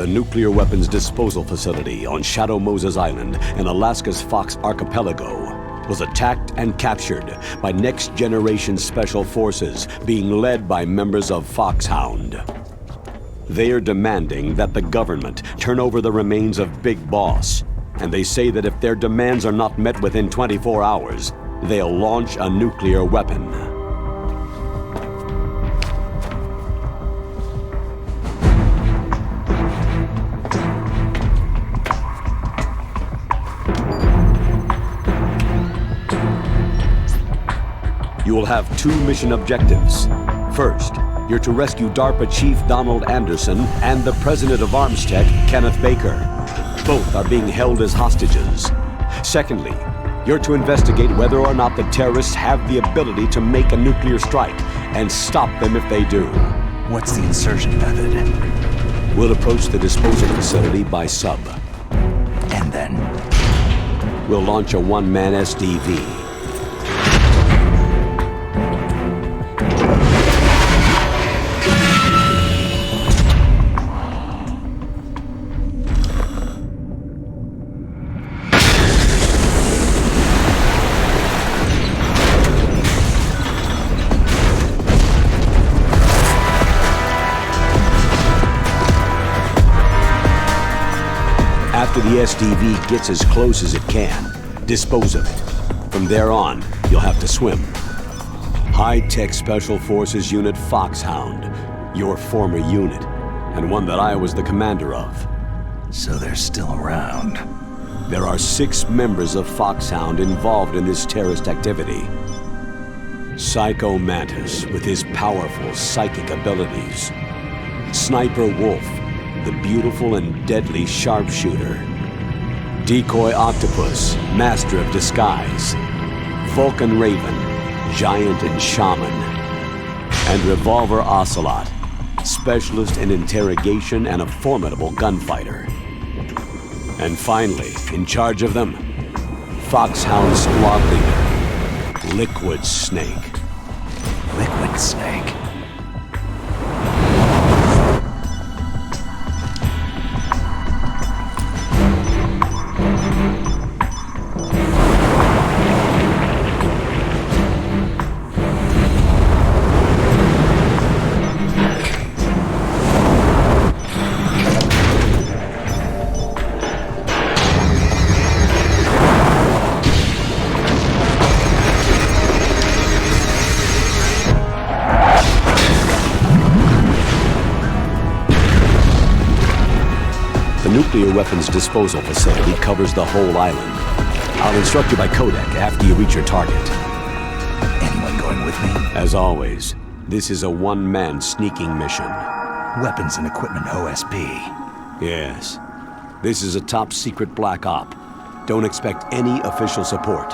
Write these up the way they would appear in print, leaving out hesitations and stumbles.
The nuclear weapons disposal facility on Shadow Moses Island in Alaska's Fox Archipelago was attacked and captured by next-generation special forces being led by members of Foxhound. They are demanding that the government turn over the remains of Big Boss, and they say that if their demands are not met within 24 hours, they'll launch a nuclear weapon. You will have two mission objectives. First, you're to rescue DARPA Chief Donald Anderson and the President of Armstech, Kenneth Baker. Both are being held as hostages. Secondly, you're to investigate whether or not the terrorists have the ability to make a nuclear strike and stop them if they do. What's the insertion method? We'll approach the disposal facility by sub. And then? We'll launch a one-man SDV. After the SDV gets as close as it can, dispose of it. From there on, you'll have to swim. High-Tech Special Forces Unit Foxhound, your former unit, and one that I was the commander of. So they're still around. There are 6 members of Foxhound involved in this terrorist activity. Psycho Mantis, with his powerful psychic abilities. Sniper Wolf, the beautiful and deadly sharpshooter. Decoy Octopus, master of disguise. Vulcan Raven, giant and shaman. And Revolver Ocelot, specialist in interrogation and a formidable gunfighter. And finally, in charge of them, Foxhound squad leader, Liquid Snake. Liquid Snake? The nuclear weapons disposal facility covers the whole island. I'll instruct you by codec after you reach your target. Anyone going with me? As always, this is a one-man sneaking mission. Weapons and equipment OSP. Yes. This is a top-secret black op. Don't expect any official support.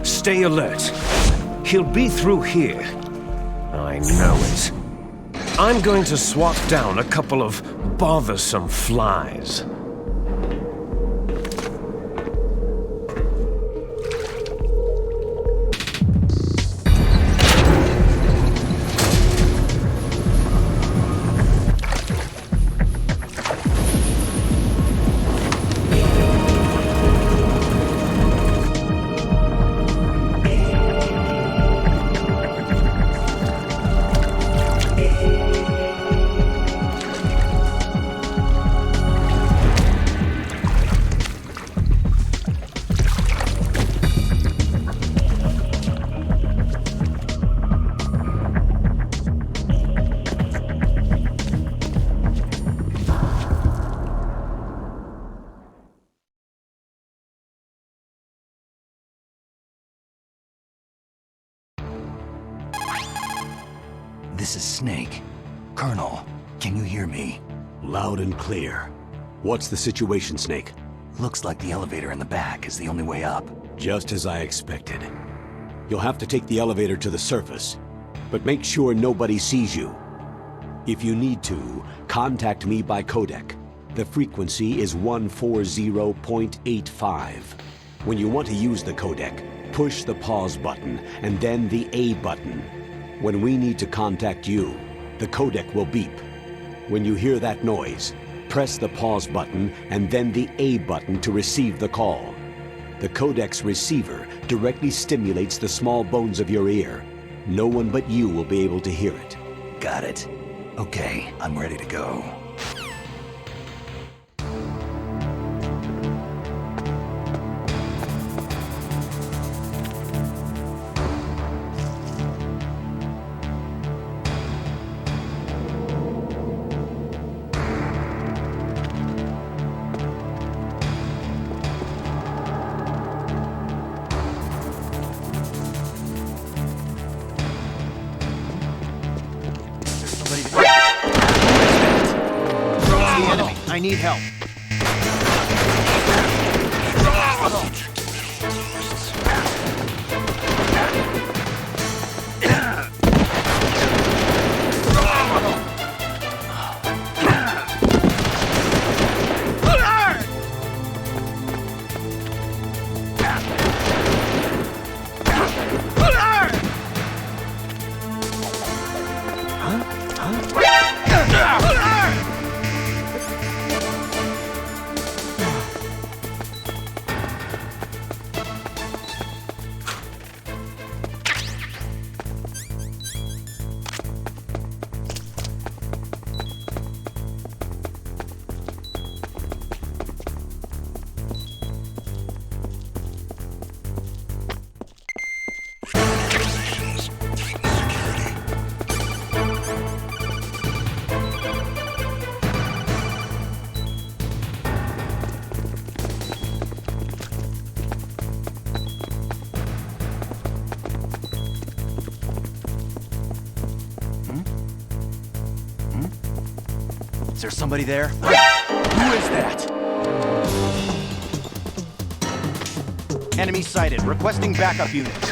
Stay alert. He'll be through here. I know it. I'm going to swat down a couple of bothersome flies. This is Snake. Colonel, can you hear me? Loud and clear. What's the situation, Snake? Looks like the elevator in the back is the only way up. Just as I expected. You'll have to take the elevator to the surface, but make sure nobody sees you. If you need to, contact me by codec. The frequency is 140.85. When you want to use the codec, push the pause button and then the A button. When we need to contact you, the codec will beep. When you hear that noise, press the pause button and then the A button to receive the call. The codec's receiver directly stimulates the small bones of your ear. No one but you will be able to hear it. Got it. Okay, I'm ready to go. I need help. Is there somebody there? Who is that? Enemy sighted. Requesting backup units.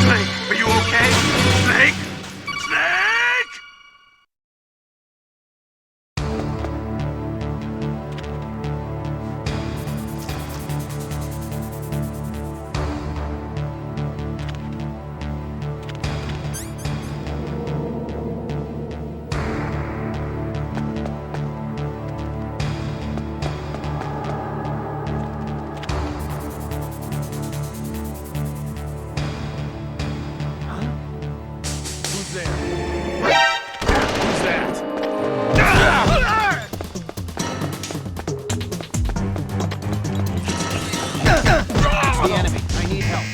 Snake, are you okay? Snake? Snake! The enemy. I need help.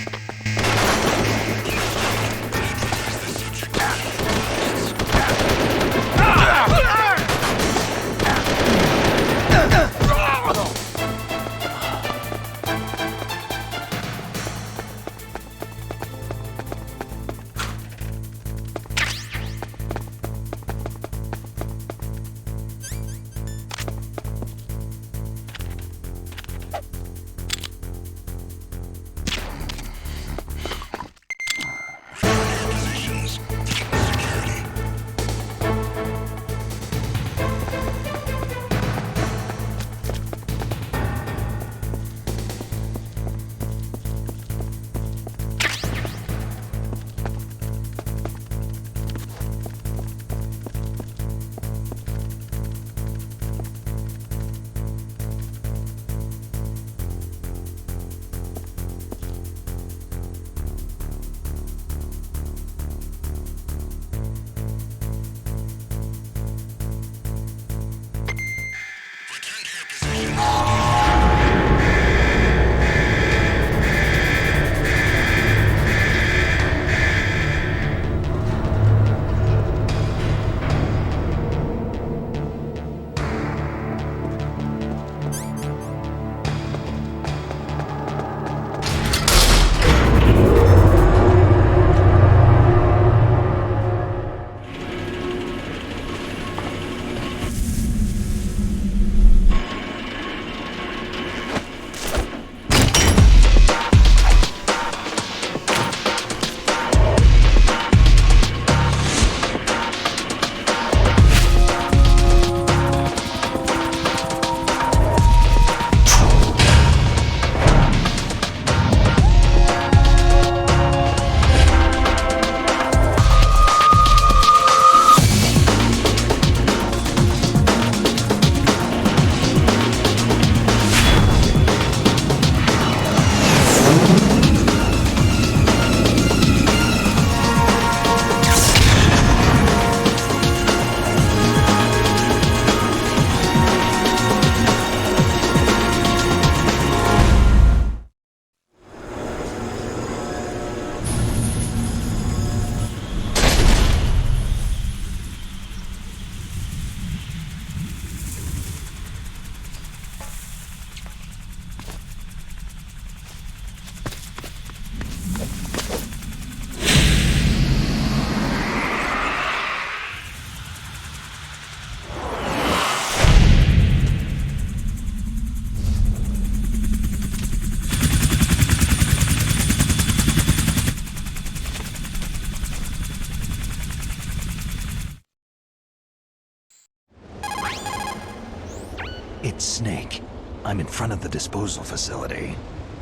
Snake. I'm in front of the disposal facility.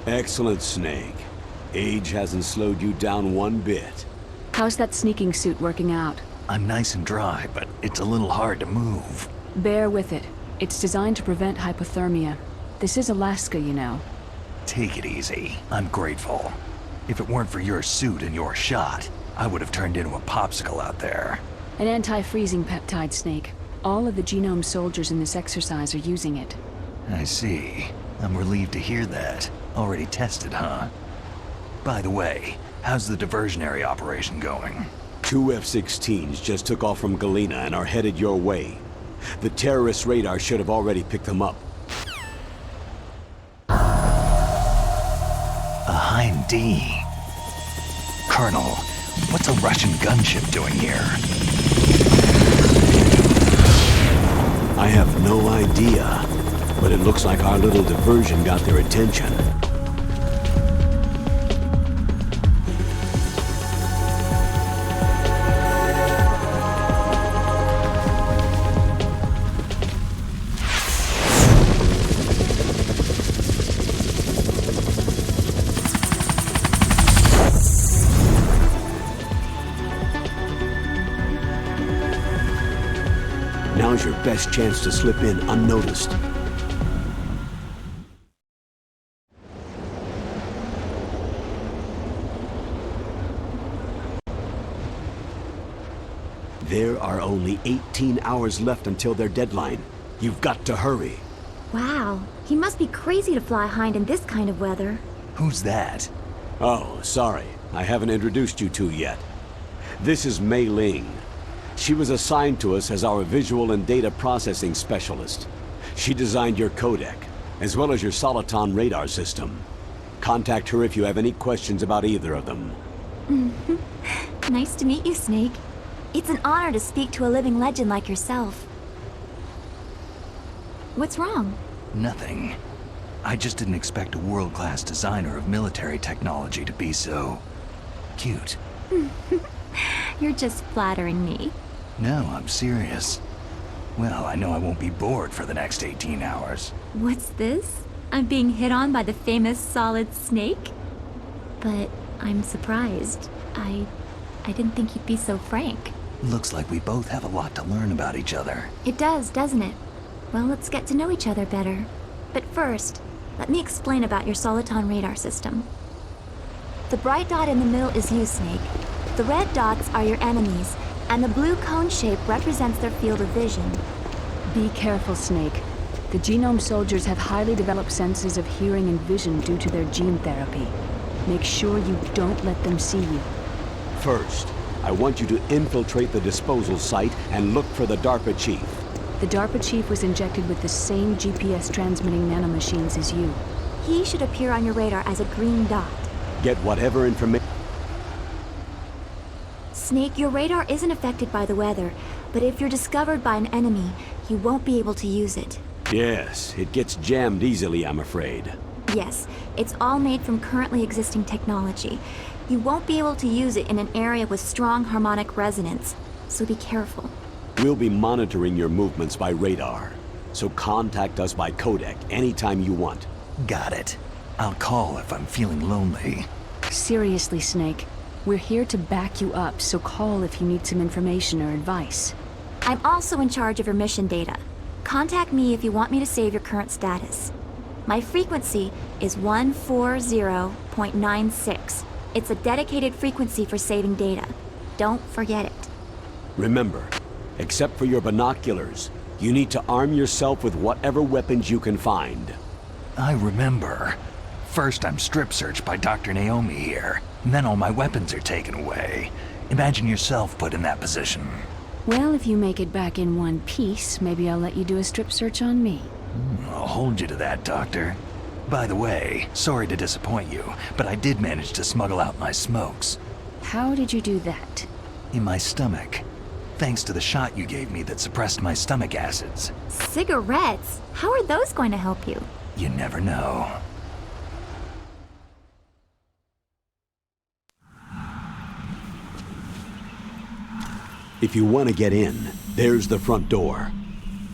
Excellent, Snake. Age hasn't slowed you down one bit. How's that sneaking suit working out? I'm nice and dry, but it's a little hard to move. Bear with it. It's designed to prevent hypothermia. This is Alaska, you know. Take it easy. I'm grateful. If it weren't for your suit and your shot, I would have turned into a popsicle out there. An anti-freezing peptide, Snake. All of the genome soldiers in this exercise are using it. I see. I'm relieved to hear that. Already tested, huh? By the way, how's the diversionary operation going? 2 F-16s just took off from Galena and are headed your way. The terrorist radar should have already picked them up. A Hind D. Colonel, what's a Russian gunship doing here? I have no idea, but it looks like our little diversion got their attention. Now's your best chance to slip in unnoticed. There are only 18 hours left until their deadline. You've got to hurry. Wow, he must be crazy to fly Hind in this kind of weather. Who's that? Oh, sorry. I haven't introduced you two yet. This is Mei Ling. She was assigned to us as our visual and data processing specialist. She designed your codec, as well as your Soliton radar system. Contact her if you have any questions about either of them. Nice to meet you, Snake. It's an honor to speak to a living legend like yourself. What's wrong? Nothing. I just didn't expect a world-class designer of military technology to be so... cute. You're just flattering me. No, I'm serious. Well, I know I won't be bored for the next 18 hours. What's this? I'm being hit on by the famous Solid Snake? But I'm surprised. I didn't think you'd be so frank. Looks like we both have a lot to learn about each other. It does, doesn't it? Well, let's get to know each other better. But first, let me explain about your Soliton radar system. The bright dot in the middle is you, Snake. The red dots are your enemies, and the blue cone shape represents their field of vision. Be careful, Snake. The genome soldiers have highly developed senses of hearing and vision due to their gene therapy. Make sure you don't let them see you. First, I want you to infiltrate the disposal site and look for the DARPA chief. The DARPA chief was injected with the same GPS transmitting nanomachines as you. He should appear on your radar as a green dot. Get whatever information... Snake, your radar isn't affected by the weather, but if you're discovered by an enemy, you won't be able to use it. Yes, it gets jammed easily, I'm afraid. Yes, it's all made from currently existing technology. You won't be able to use it in an area with strong harmonic resonance, so be careful. We'll be monitoring your movements by radar, so contact us by codec anytime you want. Got it. I'll call if I'm feeling lonely. Seriously, Snake. We're here to back you up, so call if you need some information or advice. I'm also in charge of your mission data. Contact me if you want me to save your current status. My frequency is 140.96. It's a dedicated frequency for saving data. Don't forget it. Remember, except for your binoculars, you need to arm yourself with whatever weapons you can find. I remember. First I'm strip searched by Dr. Naomi here, and then all my weapons are taken away. Imagine yourself put in that position. Well, if you make it back in one piece, maybe I'll let you do a strip search on me. I'll hold you to that, Doctor. By the way, sorry to disappoint you, but I did manage to smuggle out my smokes. How did you do that? In my stomach. Thanks to the shot you gave me that suppressed my stomach acids. Cigarettes? How are those going to help you? You never know. If you want to get in, there's the front door.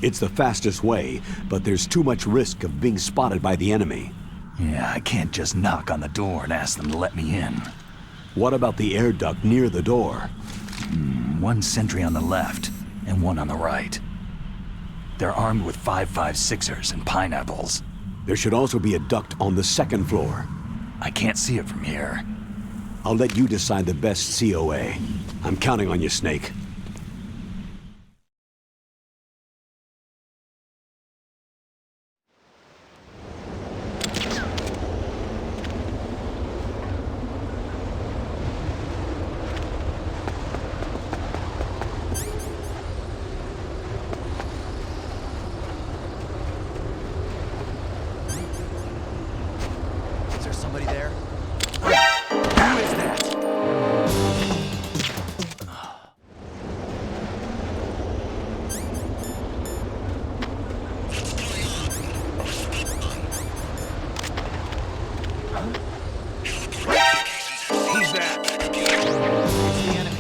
It's the fastest way, but there's too much risk of being spotted by the enemy. Yeah, I can't just knock on the door and ask them to let me in. What about the air duct near the door? One sentry on the left, and one on the right. They're armed with 5.56ers and pineapples. There should also be a duct on the second floor. I can't see it from here. I'll let you decide the best COA. I'm counting on you, Snake. Is there somebody there? Who is that? Who's that? It's the enemy.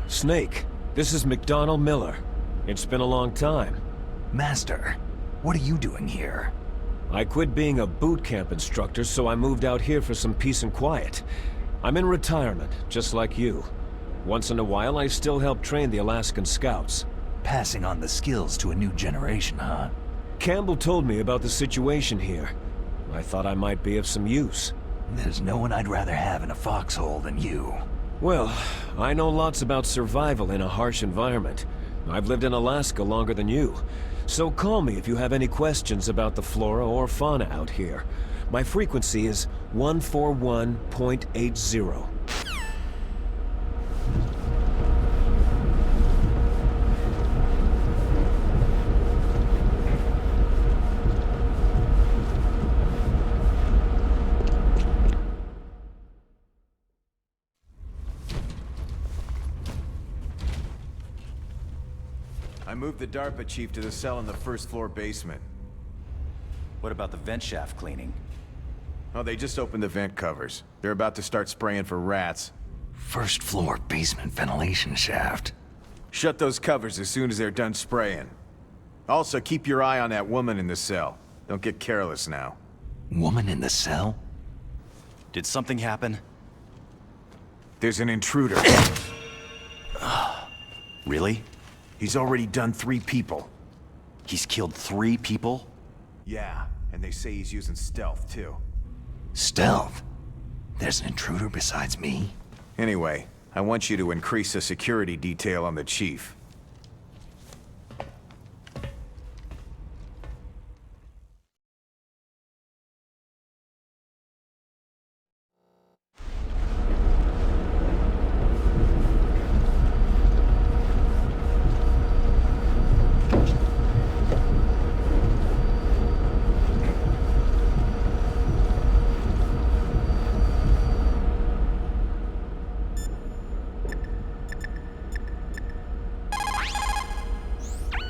Snake, this is McDonald Miller. It's been a long time. Master, what are you doing here? I quit being a boot camp instructor, so I moved out here for some peace and quiet. I'm in retirement, just like you. Once in a while, I still help train the Alaskan Scouts. Passing on the skills to a new generation, huh? Campbell told me about the situation here. I thought I might be of some use. There's no one I'd rather have in a foxhole than you. Well, I know lots about survival in a harsh environment. I've lived in Alaska longer than you. So call me if you have any questions about the flora or fauna out here. My frequency is 141.80. I moved the DARPA chief to the cell in the first floor basement. What about the vent shaft cleaning? Oh, they just opened the vent covers. They're about to start spraying for rats. First floor basement ventilation shaft. Shut those covers as soon as they're done spraying. Also, keep your eye on that woman in the cell. Don't get careless now. Woman in the cell? Did something happen? There's an intruder. Really? He's already done 3 people. He's killed 3 people? Yeah, and they say he's using stealth, too. Stealth? There's an intruder besides me? Anyway, I want you to increase the security detail on the chief.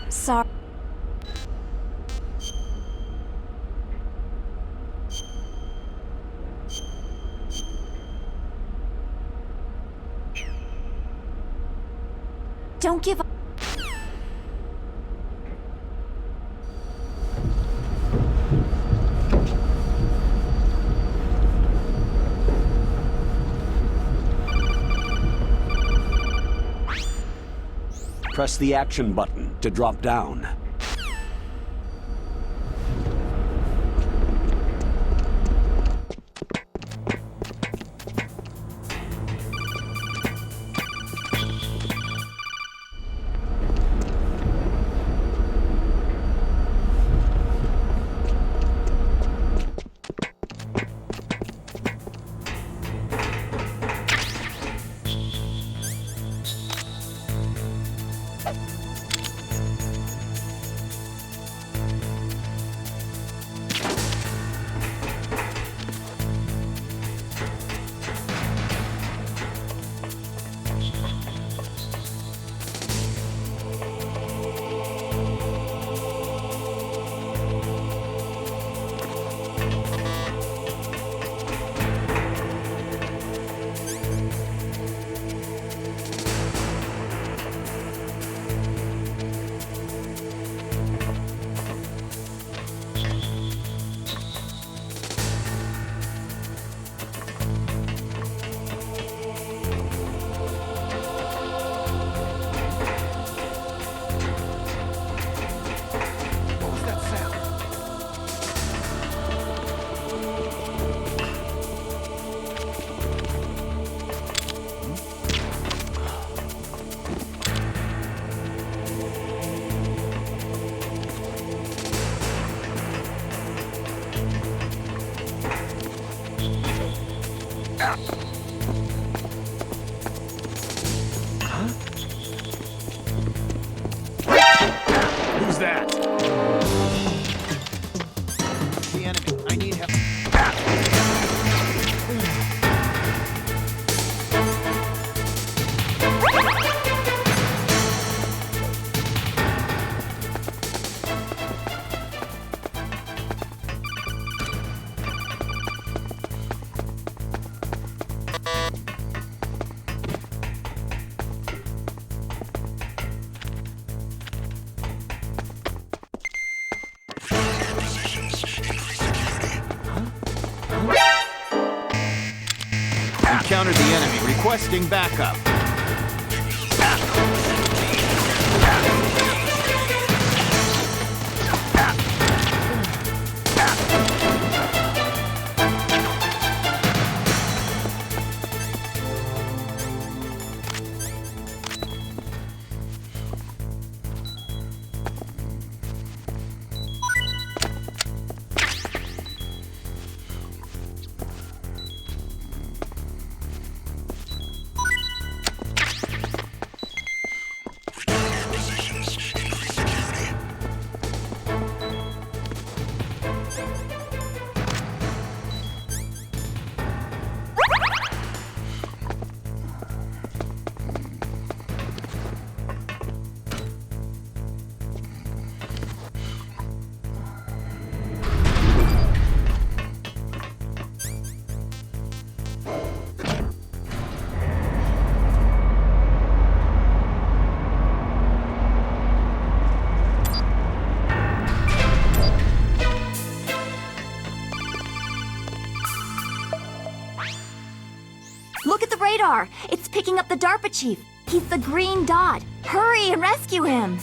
Sorry. Don't give up. Press the action button to drop down. Who's that? The enemy. I need help. Encountered the enemy. Requesting backup. Look at the radar! It's picking up the DARPA chief. He's the green dot. Hurry and rescue him!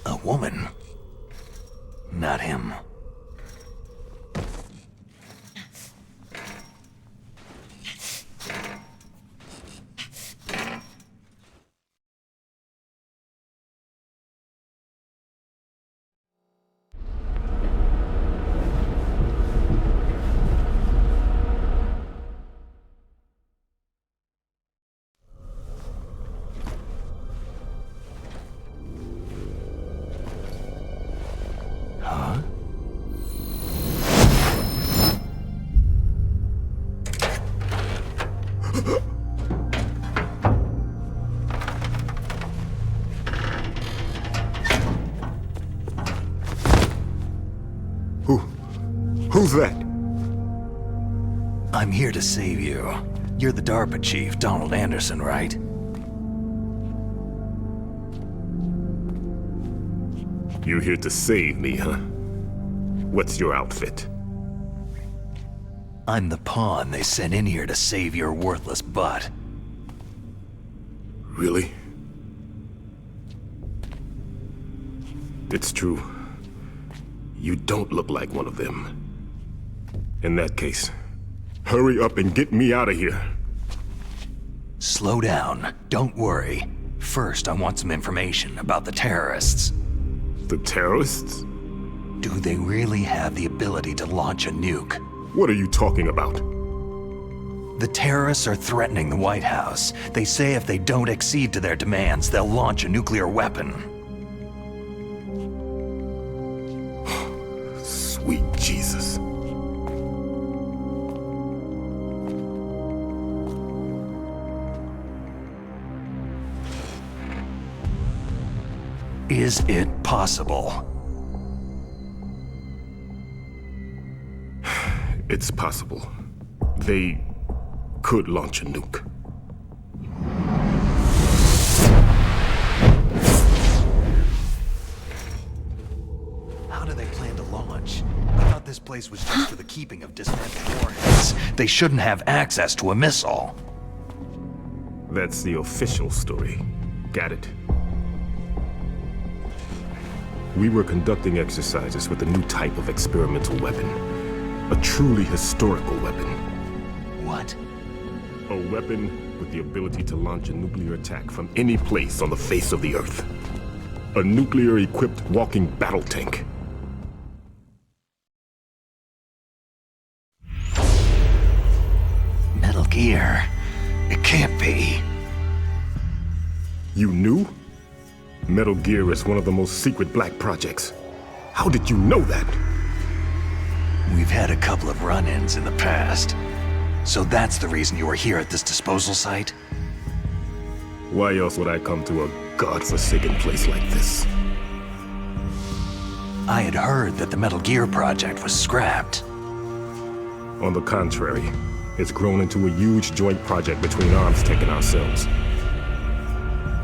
A woman. Not him. Who's that? I'm here to save you. You're the DARPA chief, Donald Anderson, right? You here to save me, huh? What's your outfit? I'm the pawn they sent in here to save your worthless butt. Really? It's true. You don't look like one of them. In that case, hurry up and get me out of here. Slow down. Don't worry. First, I want some information about the terrorists. The terrorists? Do they really have the ability to launch a nuke? What are you talking about? The terrorists are threatening the White House. They say if they don't accede to their demands, they'll launch a nuclear weapon. Sweet Jesus. Is it possible? It's possible. They could launch a nuke. How do they plan to launch? I thought this place was just for the keeping of dismantled warheads. They shouldn't have access to a missile. That's the official story. Got it. We were conducting exercises with a new type of experimental weapon. A truly historical weapon. What? A weapon with the ability to launch a nuclear attack from any place on the face of the Earth. A nuclear-equipped walking battle tank. Metal Gear. It can't be. You knew? Metal Gear is one of the most secret black projects. How did you know that? We've had a couple of run-ins in the past. So that's the reason you were here at this disposal site? Why else would I come to a godforsaken place like this? I had heard that the Metal Gear project was scrapped. On the contrary, it's grown into a huge joint project between Arms Tech and ourselves.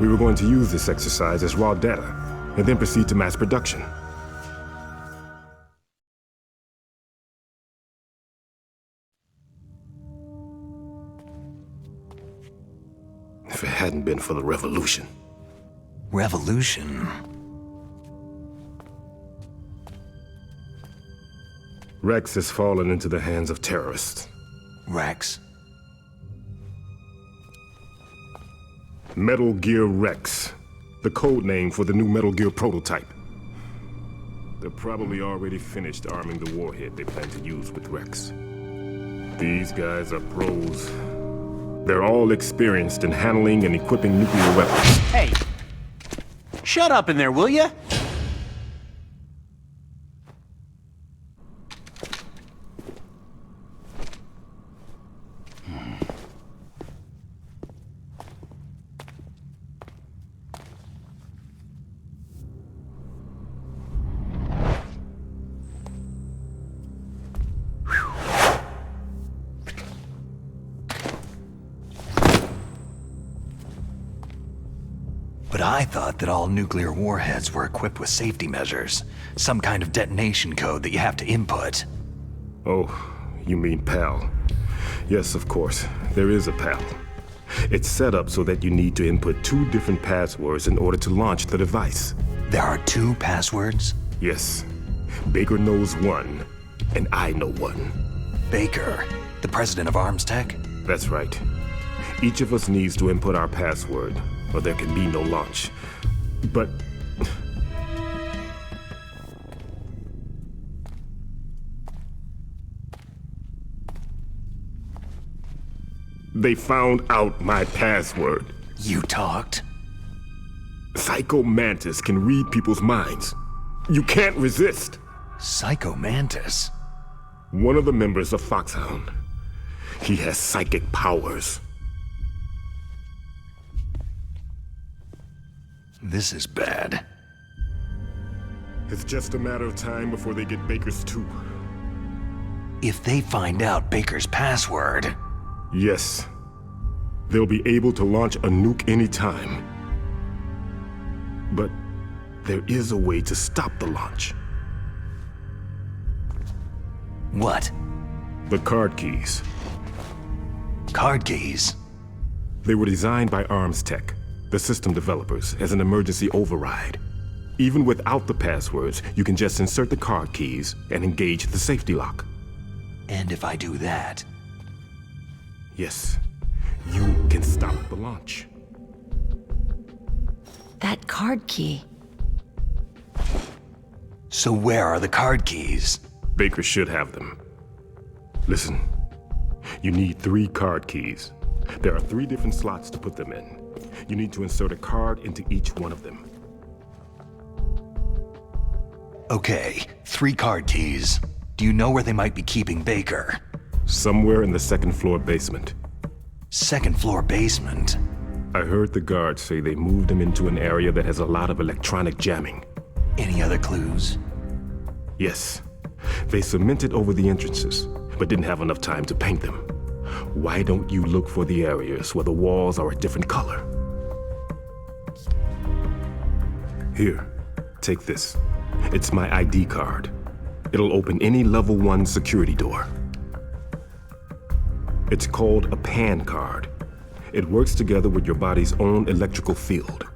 We were going to use this exercise as raw data, and then proceed to mass production. If it hadn't been for the revolution. Revolution? Rex has fallen into the hands of terrorists. Rex? Metal Gear Rex, the code name for the new Metal Gear prototype. They're probably already finished arming the warhead they plan to use with Rex. These guys are pros. They're all experienced in handling and equipping nuclear weapons. Hey! Shut up in there, will ya? But I thought that all nuclear warheads were equipped with safety measures. Some kind of detonation code that you have to input. Oh, you mean PAL. Yes, of course. There is a PAL. It's set up so that you need to input 2 different passwords in order to launch the device. There are 2 passwords? Yes. Baker knows one, and I know one. Baker, the president of Arms Tech? That's right. Each of us needs to input our password, or there can be no launch. But... they found out my password. You talked? Psycho Mantis can read people's minds. You can't resist. Psycho Mantis? One of the members of Foxhound. He has psychic powers. This is bad. It's just a matter of time before they get Baker's too. If they find out Baker's password... Yes. They'll be able to launch a nuke anytime. But there is a way to stop the launch. What? The card keys. Card keys? They were designed by Arms Tech, the system developers, as an emergency override. Even without the passwords, you can just insert the card keys and engage the safety lock. And if I do that... Yes, you can stop the launch. That card key. So where are the card keys? Baker should have them. Listen, You need 3 card keys. There are 3 different slots to put them in. You need to insert a card into each one of them. Okay, 3 card keys. Do you know where they might be keeping Baker? Somewhere in the 2nd floor basement. 2nd floor basement? I heard the guards say they moved him into an area that has a lot of electronic jamming. Any other clues? Yes. They cemented over the entrances, but didn't have enough time to paint them. Why don't you look for the areas where the walls are a different color? Here, take this. It's my ID card. It'll open any level 1 security door. It's called a PAN card. It works together with your body's own electrical field.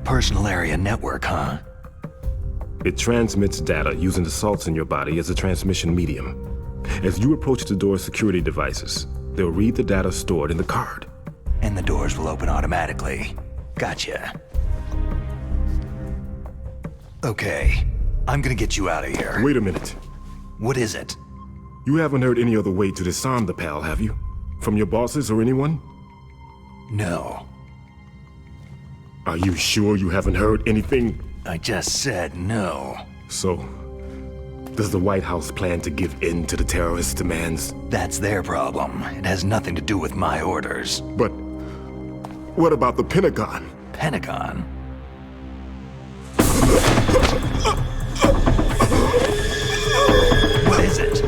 Personal area network, huh? It transmits data using the salts in your body as a transmission medium. As you approach the door's security devices, they'll read the data stored in the card. And the doors will open automatically. Gotcha. Okay, I'm gonna get you out of here. Wait a minute. What is it? You haven't heard any other way to disarm the PAL, have you? From your bosses or anyone? No. Are you sure you haven't heard anything? I just said no. So, does the White House plan to give in to the terrorists' demands? That's their problem. It has nothing to do with my orders. But what about the Pentagon? Pentagon? What is it?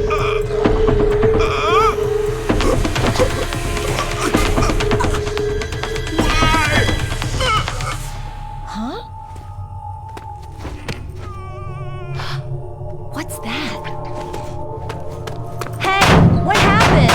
Huh? What's that? Hey, what happened?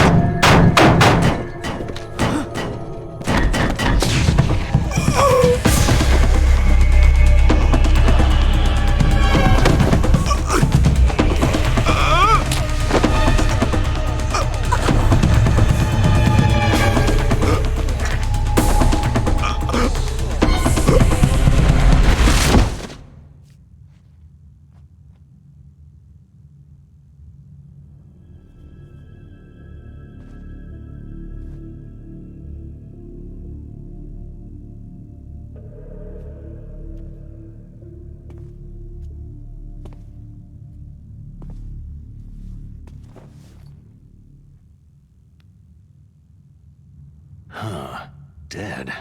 Huh. Dead.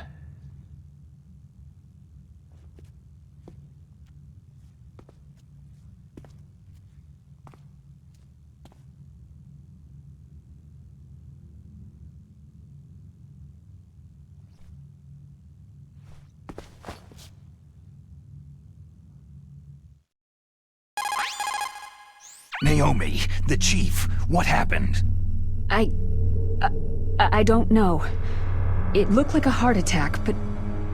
Naomi, the chief, what happened? I don't know. It looked like a heart attack, but...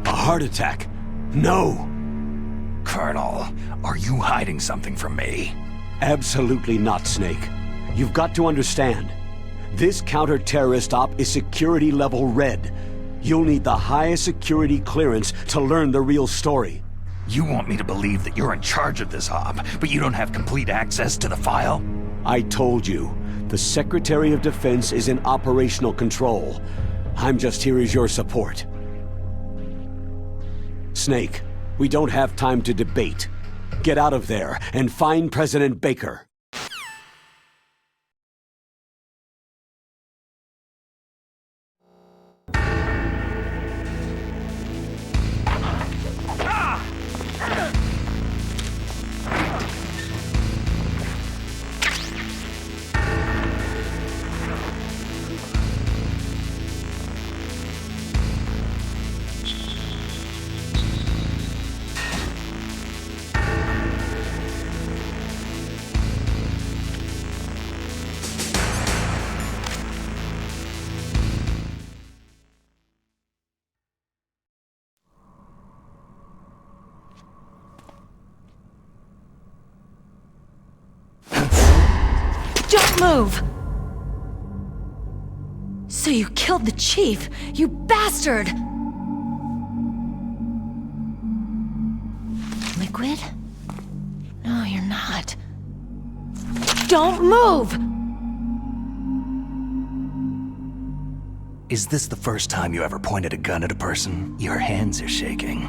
A heart attack? No! Colonel, are you hiding something from me? Absolutely not, Snake. You've got to understand. This counter-terrorist op is security level red. You'll need the highest security clearance to learn the real story. You want me to believe that you're in charge of this op, but you don't have complete access to the file? I told you. The Secretary of Defense is in operational control. I'm just here as your support. Snake, we don't have time to debate. Get out of there and find President Baker. Don't move! So you killed the chief, you bastard! Liquid? No, you're not. Don't move! Is this the first time you ever pointed a gun at a person? Your hands are shaking.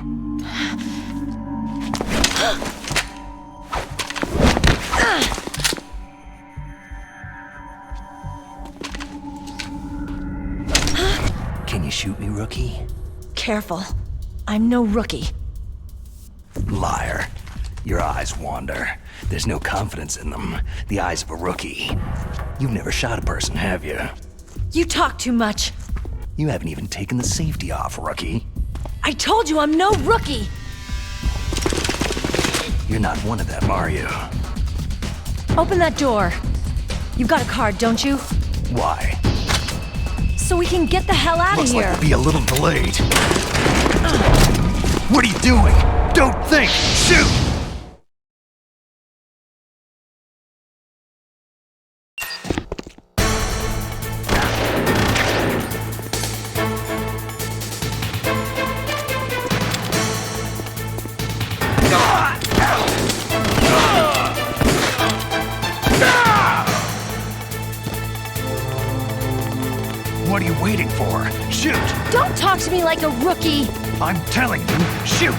Can you shoot me, rookie? Careful. I'm no rookie. Liar. Your eyes wander. There's no confidence in them. The eyes of a rookie. You've never shot a person, have you? You talk too much. You haven't even taken the safety off, rookie. I told you I'm no rookie! You're not one of them, are you? Open that door. You've got a card, don't you? Why? So we can get the hell out of here. Looks like we'll be a little delayed. What are you doing? Don't think! Shoot! What are you waiting for? Shoot! Don't talk to me like a rookie! I'm telling you, shoot!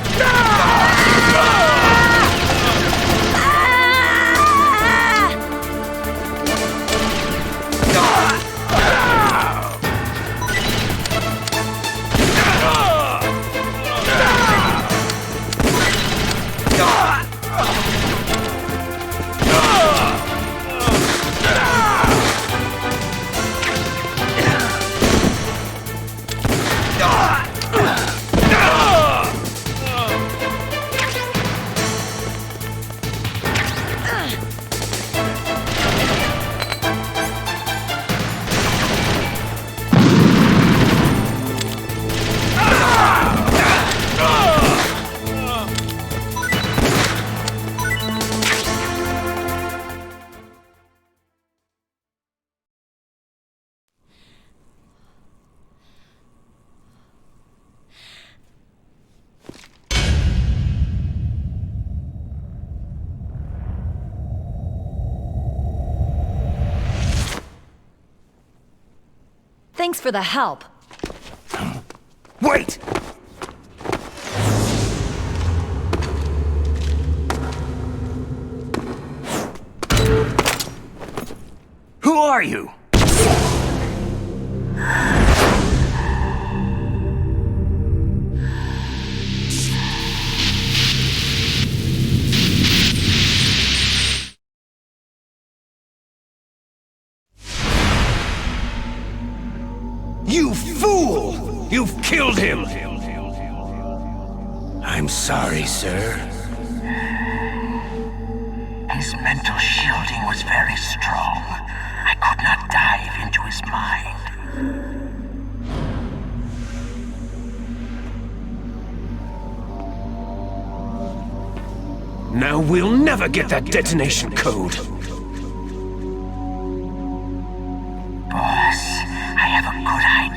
Thanks for the help. Wait! Who are you? You fool! You've killed him! I'm sorry, sir. His mental shielding was very strong. I could not dive into his mind. Now we'll never get that detonation code. Boss, I have a good idea.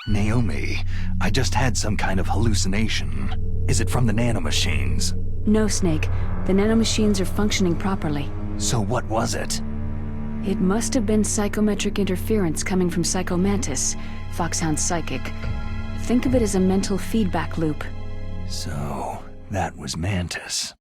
Naomi, I just had some kind of hallucination. Is it from the nanomachines? No, Snake. The nanomachines are functioning properly. So what was it? It must have been psychometric interference coming from Psycho Mantis, Foxhound's psychic. Think of it as a mental feedback loop. So, that was Mantis.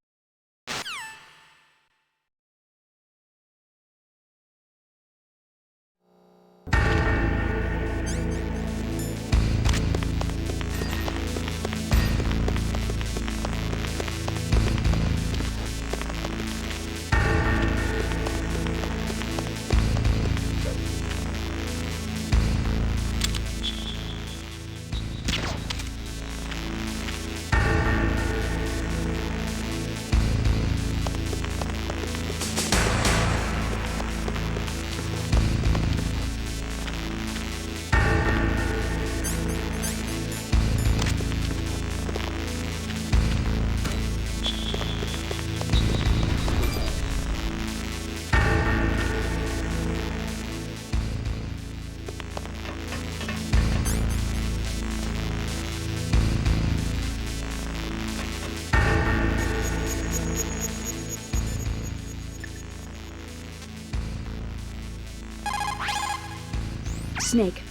Snake,